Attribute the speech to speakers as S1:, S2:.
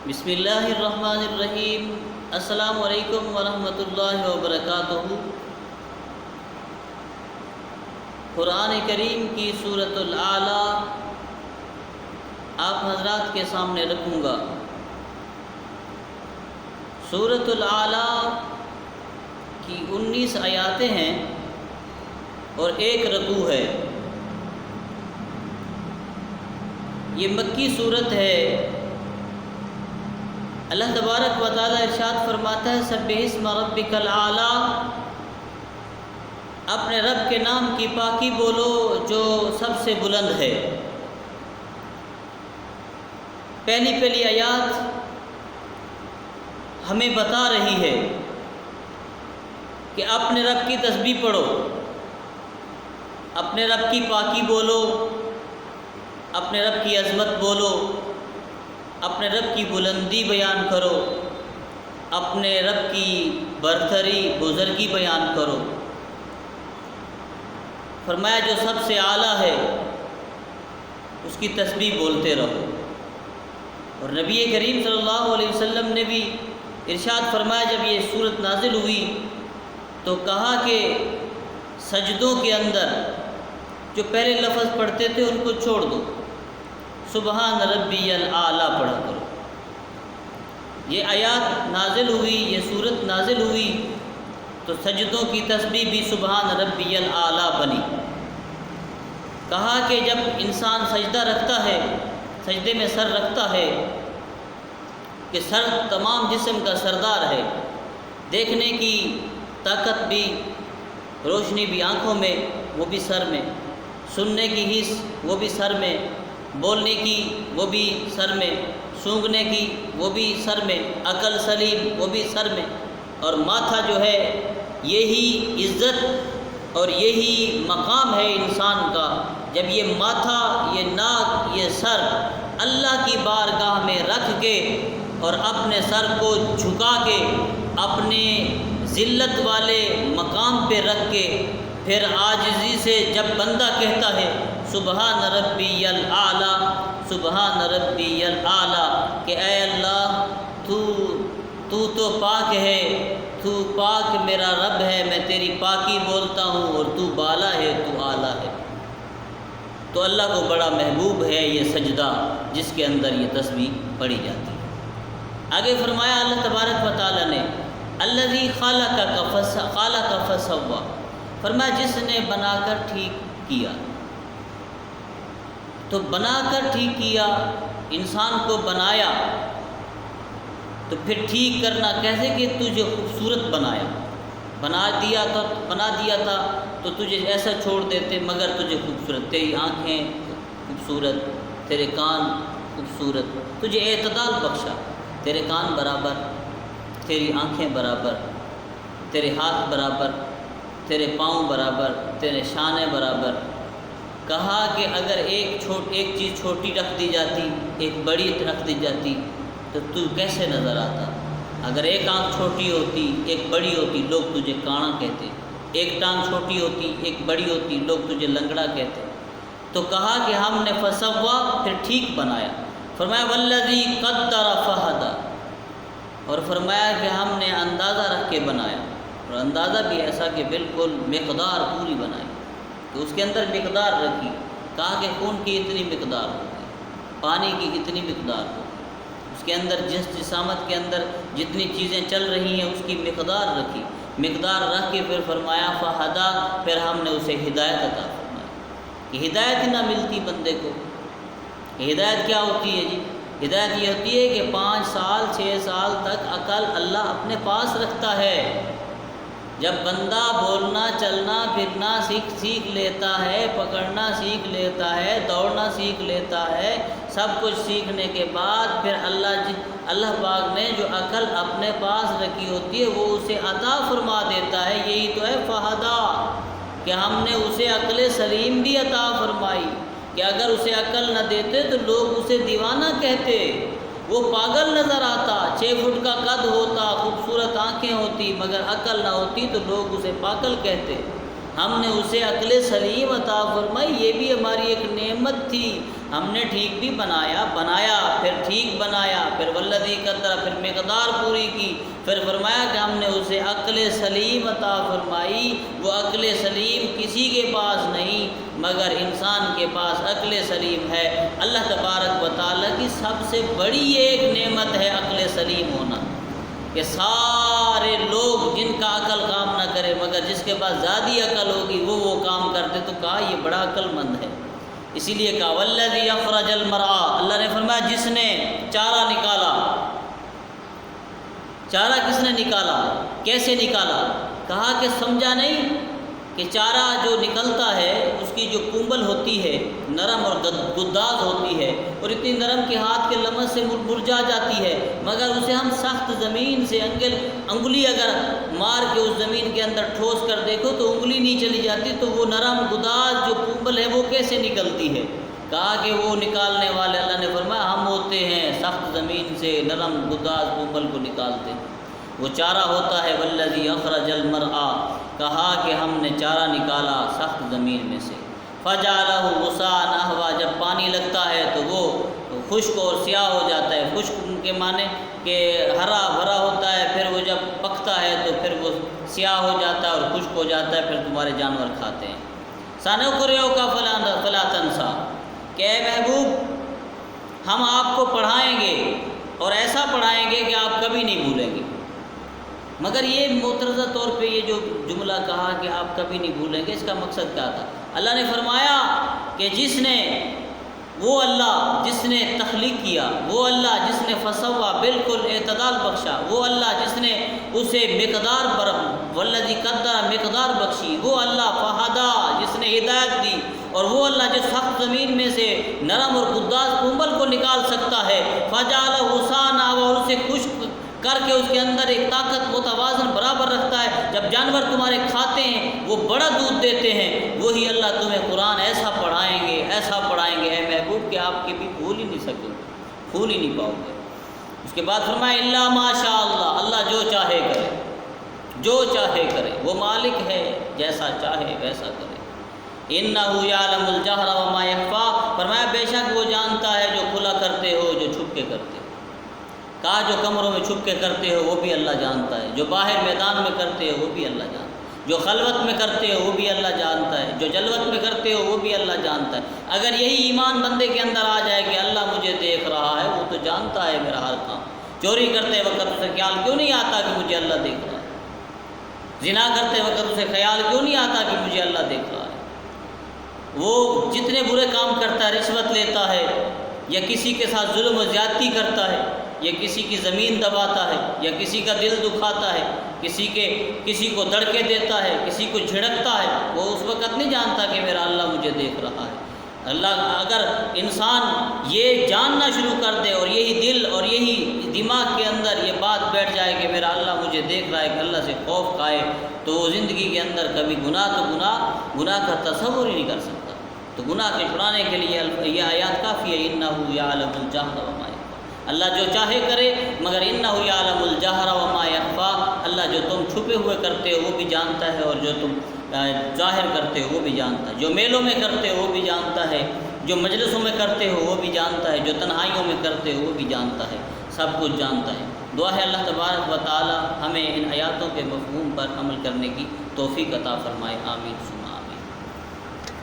S1: بسم اللہ الرحمن الرحیم۔ السلام علیکم ورحمۃ اللہ وبرکاتہ۔ قرآن کریم کی سورۃ الاعلیٰ آپ حضرات کے سامنے رکھوں گا۔ سورۃ الاعلیٰ کی 19 آیاتیں ہیں اور 1 رکوع ہے۔ یہ مکی صورت ہے۔ اللہ تبارک و تعالیٰ ارشاد فرماتا ہے سبح اسم ربک الاعلیٰ، اپنے رب کے نام کی پاکی بولو جو سب سے بلند ہے۔ پہلی آیات ہمیں بتا رہی ہے کہ اپنے رب کی تسبیح پڑھو، اپنے رب کی پاکی بولو، اپنے رب کی عظمت بولو، اپنے رب کی بلندی بیان کرو، اپنے رب کی برتری بزرگی بیان کرو۔ فرمایا جو سب سے اعلیٰ ہے اس کی تسبیح بولتے رہو۔ اور نبی کریم صلی اللہ علیہ وسلم نے بھی ارشاد فرمایا جب یہ صورت نازل ہوئی تو کہا کہ سجدوں کے اندر جو پہلے لفظ پڑھتے تھے ان کو چھوڑ دو، سبحان ربی الاعلیٰ پڑھا کرو۔ یہ آیات نازل ہوئی، یہ صورت نازل ہوئی تو سجدوں کی تسبیح بھی سبحان ربی الاعلیٰ بنی۔ کہا کہ جب انسان سجدہ رکھتا ہے، سجدے میں سر رکھتا ہے کہ سر تمام جسم کا سردار ہے، دیکھنے کی طاقت بھی، روشنی بھی آنکھوں میں، وہ بھی سر میں، سننے کی حس وہ بھی سر میں، بولنے کی وہ بھی سر میں، سونگھنے کی وہ بھی سر میں، عقل سلیم وہ بھی سر میں، اور ماتھا جو ہے یہی عزت اور یہی مقام ہے انسان کا۔ جب یہ ماتھا، یہ ناک، یہ سر اللہ کی بارگاہ میں رکھ کے اور اپنے سر کو جھکا کے اپنے ذلت والے مقام پہ رکھ کے پھر عاجزی سے جب بندہ کہتا ہے سبحان ربی الاعلیٰ، سبحان ربی الاعلیٰ، کہ اے اللہ تو پاک ہے، تو پاک میرا رب ہے، میں تیری پاکی بولتا ہوں اور تو بالا ہے، تو اعلیٰ ہے، تو اللہ کو بڑا محبوب ہے یہ سجدہ جس کے اندر یہ تسبیح پڑھی جاتی ہے۔ آگے فرمایا اللہ تبارک و تعالیٰ نے الذی خلقک فسوی، فرمایا جس نے بنا کر ٹھیک کیا۔ تو بنا کر ٹھیک کیا، انسان کو بنایا تو پھر ٹھیک کرنا کیسے کہ تجھے خوبصورت بنایا، بنا دیا تھا تو تجھے ایسا چھوڑ دیتے مگر تجھے خوبصورت، تیری آنکھیں خوبصورت، تیرے کان خوبصورت، تجھے اعتدال بخشا، تیرے کان برابر، تیری آنکھیں برابر، تیرے ہاتھ برابر، تیرے پاؤں برابر، تیرے شانے برابر۔ کہا کہ اگر ایک چیز چھوٹی رکھ دی جاتی، ایک بڑی رکھ دی جاتی تو تو کیسے نظر آتا؟ اگر ایک آنکھ چھوٹی ہوتی، ایک بڑی ہوتی، لوگ تجھے کانا کہتے، ایک ٹانگ چھوٹی ہوتی، ایک بڑی ہوتی، لوگ تجھے لنگڑا کہتے۔ تو کہا کہ ہم نے فسوا، پھر ٹھیک بنایا۔ فرمایا والذی قدر فہدی، اور فرمایا کہ ہم نے اندازہ رکھ کے بنایا، اور اندازہ بھی ایسا کہ بالکل مقدار پوری بنائی، تو اس کے اندر مقدار رکھی۔ کہا کہ خون کی اتنی مقدار ہوگی، پانی کی اتنی مقدار ہوگی، اس کے اندر جس جسامت کے اندر جتنی چیزیں چل رہی ہیں اس کی مقدار رکھی، مقدار رکھ کے پھر فرمایا فہدا، پھر ہم نے اسے ہدایت عطا فرمائی۔ کہ ہدایت ہی نہ ملتی بندے کو، ہدایت کیا ہوتی ہے جی؟ ہدایت یہ ہوتی ہے کہ 5 سال 6 سال تک عقل اللہ اپنے پاس رکھتا ہے۔ جب بندہ بولنا چلنا پھرنا سیکھ لیتا ہے، پکڑنا سیکھ لیتا ہے، دوڑنا سیکھ لیتا ہے، سب کچھ سیکھنے کے بعد پھر اللہ پاک نے جو عقل اپنے پاس رکھی ہوتی ہے وہ اسے عطا فرما دیتا ہے۔ یہی تو ہے فہدا، کہ ہم نے اسے عقل سلیم بھی عطا فرمائی، کہ اگر اسے عقل نہ دیتے تو لوگ اسے دیوانہ کہتے، وہ پاگل نظر آتا، 6 فٹ کا قد ہوتا، خوبصورت آنکھیں ہوتی، مگر عقل نہ ہوتی تو لوگ اسے پاگل کہتے۔ ہم نے اسے عقل سلیم عطا فرمائی، یہ بھی ہماری ایک نعمت تھی ہم نے ٹھیک بھی بنایا پھر ٹھیک بنایا، پھر والذی قدر، پھر مقدار پوری کی، پھر فرمایا کہ ہم نے اسے عقل سلیم عطا فرمائی۔ وہ عقل سلیم کسی کے پاس نہیں مگر انسان کے پاس عقل سلیم ہے۔ اللہ تبارک و تعالیٰ کی سب سے بڑی ایک نعمت ہے عقل سلیم ہونا، کہ سارے لوگ جن کا عقل کام نہ کرے مگر جس کے پاس زیادہ عقل ہوگی وہ کام کرتے، تو کہا یہ بڑا عقل مند ہے۔ اسی لیے کہا والذی اخرج المرعى، اللہ نے فرمایا جس نے چارہ نکالا۔ چارہ کس نے نکالا؟ کیسے نکالا؟ کہا کہ سمجھا نہیں کہ چارہ جو نکلتا ہے اس کی جو کمبل ہوتی ہے نرم اور گداز ہوتی ہے، اور اتنی نرم کہ ہاتھ کے لمس سے مرجھا جاتی ہے، مگر اسے ہم سخت زمین سے انگلی اگر مار کے اس زمین کے اندر ٹھوس کر دیکھو تو انگلی نہیں چلی جاتی، تو وہ نرم گداز جو کمبل ہے وہ کیسے نکلتی ہے؟ کہا کہ وہ نکالنے والے اللہ نے فرمایا ہم ہوتے ہیں، سخت زمین سے نرم گداز کمبل کو نکالتے ہیں۔ وہ چارہ ہوتا ہے والذی اخرج المرعى، کہا کہ ہم نے چارہ نکالا سخت زمین میں سے، فجعلہ غثاء احوا، جب پانی لگتا ہے تو وہ خشک اور سیاہ ہو جاتا ہے۔ خشک کے معنی کہ ہرا بھرا ہوتا ہے، پھر وہ جب پکتا ہے تو پھر وہ سیاہ ہو جاتا ہے اور خشک ہو جاتا ہے، پھر تمہارے جانور کھاتے ہیں۔ سنقرئک فلا تنسیٰ، کہ اے محبوب ہم آپ کو پڑھائیں گے اور ایسا پڑھائیں گے کہ آپ کبھی نہیں بھولیں گے۔ مگر یہ مترجہ طور پہ یہ جو جملہ کہا کہ آپ کبھی نہیں بھولیں گے، اس کا مقصد کیا تھا؟ اللہ نے فرمایا کہ وہ اللہ جس نے تخلیق کیا، وہ اللہ جس نے فسوا بالکل اعتدال بخشا، وہ اللہ جس نے اسے مقدار پر والذی قدر مقدار بخشی، وہ اللہ فہدا جس نے ہدایت دی، اور وہ اللہ جو سخت زمین میں سے نرم اور گداز کمبل کو نکال سکتا ہے، فجعلہ غثاء احوا، اور اسے خشک کر کے اس کے اندر ایک طاقت متوازن برابر رکھتا ہے، جب جانور تمہارے کھاتے ہیں وہ بڑا دودھ دیتے ہیں، وہی اللہ تمہیں قرآن ایسا پڑھائیں گے اے محبوب کہ آپ کے بھی بھول ہی نہیں سکو گے، بھول ہی نہیں پاؤ گے۔ اس کے بعد فرمایا الا ما شاء اللہ، اللہ جو چاہے کرے، جو چاہے کرے، وہ مالک ہے جیسا چاہے ویسا کرے۔ انہ یعلم الجہر وما یخفی، فرمایا بے شک وہ جانتا ہے جو کھلا کرتے ہو جو چھپ کے کرتے ہو۔ کہا جو کمروں میں چھپ کے کرتے ہو وہ بھی اللہ جانتا ہے، جو باہر میدان میں کرتے ہو وہ بھی اللہ جانتا ہے، جو خلوت میں کرتے ہو وہ بھی اللہ جانتا ہے، جو جلوت میں کرتے ہو وہ بھی اللہ جانتا ہے۔ اگر یہی ایمان بندے کے اندر آ جائے کہ اللہ مجھے دیکھ رہا ہے، وہ تو جانتا ہے میرا ہر کام۔ چوری کرتے وقت اسے خیال کیوں نہیں آتا کہ مجھے اللہ دیکھ رہا ہے؟ زنا کرتے وقت اسے خیال کیوں نہیں آتا کہ مجھے اللہ دیکھ رہا ہے؟ وہ جتنے برے کام کرتا ہے، رشوت لیتا ہے یا کسی کے ساتھ ظلم و زیادتی کرتا ہے، یا کسی کی زمین دباتا ہے، یا کسی کا دل دکھاتا ہے، کسی کو دڑکے دیتا ہے، کسی کو جھڑکتا ہے، وہ اس وقت نہیں جانتا کہ میرا اللہ مجھے دیکھ رہا ہے۔ اللہ اگر انسان یہ جاننا شروع کر دے اور یہی دل اور یہی دماغ کے اندر یہ بات بیٹھ جائے کہ میرا اللہ مجھے دیکھ رہا ہے، کہ اللہ سے خوف کھائے، تو وہ زندگی کے اندر کبھی گناہ کا تصور ہی نہیں کر سکتا۔ تو گناہ کے چھڑانے کے لیے یہ آیات کافی ہے، انہ یعلم الجہر وما یخفی، اللہ جو چاہے کرے، مگر انہ یعلم الجہر وما یخفی، اللہ جو تم چھپے ہوئے کرتے ہو وہ بھی جانتا ہے، اور جو تم ظاہر کرتے ہو وہ بھی جانتا ہے، جو میلوں میں کرتے ہو وہ بھی جانتا ہے، جو مجلسوں میں کرتے ہو وہ بھی جانتا ہے، جو تنہائیوں میں کرتے ہو وہ بھی جانتا ہے، سب کچھ جانتا ہے۔ دعا ہے اللہ تبارک و تعالی ہمیں ان آیاتوں کے مفہوم پر عمل کرنے کی توفیق عطا فرمائے، آمین۔